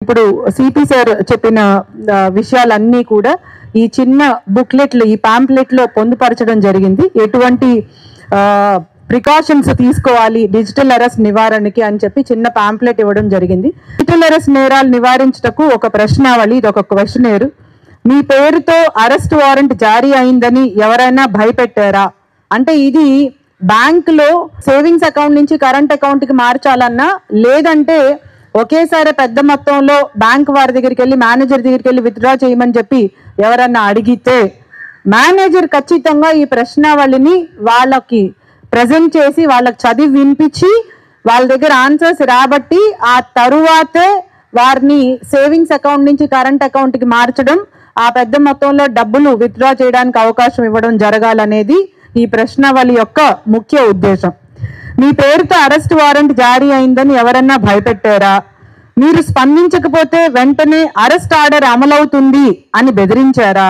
ఇప్పుడు CP sir చెప్పిన విషయాలన్నీ కూడా ఈ చిన్న బుక్లెట్లు ఈ పాంప్లెట్ లో పొందుపరచడం జరిగింది. ఎటువంటి ప్రికాషన్స్ తీసుకోవాలి డిజిటల్ అరెస్ట్ నివారణకి అని చెప్పి చిన్న పాంప్లెట్ ఇవ్వడం జరిగింది. డిజిటల్ అరెస్ట్ నేరాలు నివారించటకు ఒక ప్రశ్నావళి, ఇది ఒక క్వశ్చనేర్. మీ పేరుతో అరెస్ట్ వారెంట్ జారీ అయిందని ఎవరైనా భయపెట్టారా అంటే, ఇది బ్యాంక్ లో సేవింగ్స్ అకౌంట్ నుంచి కరెంట్ అకౌంట్ కి మార్చాలన్నా, లేదంటే ఒకేసారి పెద్ద మొత్తంలో బ్యాంక్ వారి దగ్గరికి వెళ్ళి మేనేజర్ దగ్గరికి వెళ్ళి విత్డ్రా చేయమని చెప్పి ఎవరన్నా అడిగితే మేనేజర్ ఖచ్చితంగా ఈ ప్రశ్నావళిని వాళ్ళకి ప్రజెంట్ చేసి వాళ్ళకి చదివి వినిపించి వాళ్ళ దగ్గర ఆన్సర్స్ రాబట్టి ఆ తరువాతే వారిని సేవింగ్స్ అకౌంట్ నుంచి కరెంట్ అకౌంట్ కి మార్చడం, ఆ పెద్ద మొత్తంలో డబ్బులు విత్డ్రా చేయడానికి అవకాశం ఇవ్వడం జరగాలనేది ఈ ప్రశ్నావళి యొక్క ముఖ్య ఉద్దేశం. మీ పేరుతో అరెస్ట్ వారెంట్ జారీ అయిందని ఎవరన్నా భయపెట్టారా? మీరు స్పందించకపోతే వెంటనే అరెస్ట్ ఆర్డర్ అమలవుతుంది అని బెదిరించారా?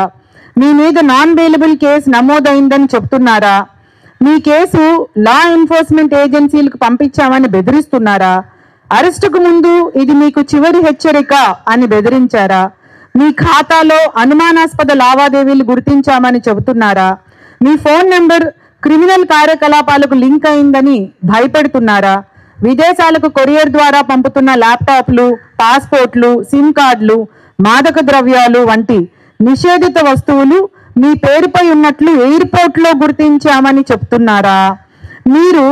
మీ మీద నాన్ బెయిలబుల్ కేసు నమోదైందని చెప్తున్నారా? మీ కేసు లా ఎన్ఫోర్స్మెంట్ ఏజెన్సీలకు పంపించామని బెదిరిస్తున్నారా? అరెస్టుకు ముందు ఇది మీకు చివరి హెచ్చరిక అని బెదిరించారా? మీ ఖాతాలో అనుమానాస్పద లావాదేవీలు గుర్తించామని చెబుతున్నారా? మీ ఫోన్ నెంబర్ క్రిమినల్ కార్యకలాపాలకు లింక్ అయిందని భయపెడుతున్నారా? విదేశాలకు కొరియర్ ద్వారా పంపుతున్న ల్యాప్టాప్లు, పాస్పోర్ట్లు, సిమ్ కార్డులు, మాదక ద్రవ్యాలు వంటి నిషేధిత వస్తువులు మీ పేరుపై ఉన్నట్లు ఎయిర్పోర్ట్లో గుర్తించామని చెప్తున్నారా? మీరు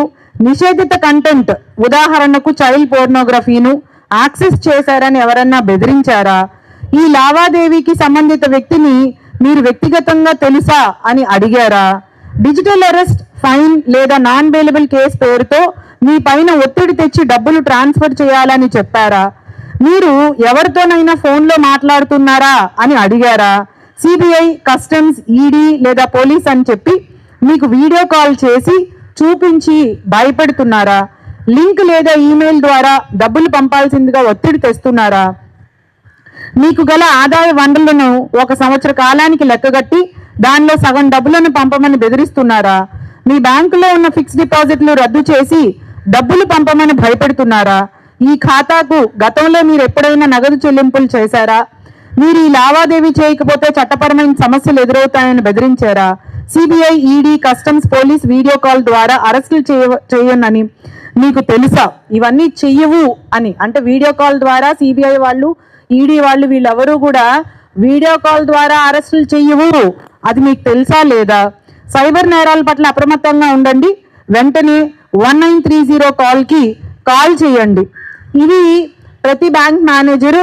నిషేధిత కంటెంట్, ఉదాహరణకు చైల్డ్ పోర్నోగ్రఫీను యాక్సెస్ చేశారని ఎవరన్నా బెదిరించారా? ఈ లావాదేవీకి సంబంధిత వ్యక్తిని మీరు వ్యక్తిగతంగా తెలుసా అని అడిగారా? డిజిటల్ అరెస్ట్, ఫైన్ లేదా నాన్ బెయిలబుల్ కేసు పేరుతో మీ పైన ఒత్తిడి తెచ్చి డబ్బులు ట్రాన్స్ఫర్ చేయాలని చెప్పారా? మీరు ఎవరితోనైనా ఫోన్లో మాట్లాడుతున్నారా అని అడిగారా? సిబిఐ, కస్టమ్స్, ఈడీ లేదా పోలీస్ అని చెప్పి మీకు వీడియో కాల్ చేసి చూపించి భయపెడుతున్నారా? లింక్ లేదా ఈమెయిల్ ద్వారా డబ్బులు పంపాల్సిందిగా ఒత్తిడి తెస్తున్నారా? మీకు గల ఆదాయ వనరులను 1 సంవత్సర కాలానికి లెక్కగట్టి దానిలో సగం డబ్బులను పంపమని బెదిరిస్తున్నారా? మీ బ్యాంకులో ఉన్న ఫిక్స్డ్ డిపాజిట్లు రద్దు చేసి డబ్బులు పంపమని భయపెడుతున్నారా? ఈ ఖాతాకు గతంలో మీరు ఎప్పుడైనా నగదు చెల్లింపులు చేశారా? మీరు ఈ లావాదేవీ చేయకపోతే చట్టపరమైన సమస్యలు ఎదురవుతాయని బెదిరించారా? CBI, ED, customs, police video call ద్వారా అరెస్టులు చేయనని మీకు తెలుసా? ఇవన్నీ చెయ్యవు అని అంటే వీడియో కాల్ ద్వారా సిబిఐ వాళ్ళు, ఈడీ వాళ్ళు వీళ్ళెవరూ కూడా వీడియో కాల్ ద్వారా అరెస్టులు చెయ్యవు, అది మీకు తెలుసా లేదా? సైబర్ నేరాల పట్ల అప్రమత్తంగా ఉండండి. వెంటనే 1930 కాల్కి కాల్ చేయండి. ఇది ప్రతి బ్యాంక్ మేనేజరు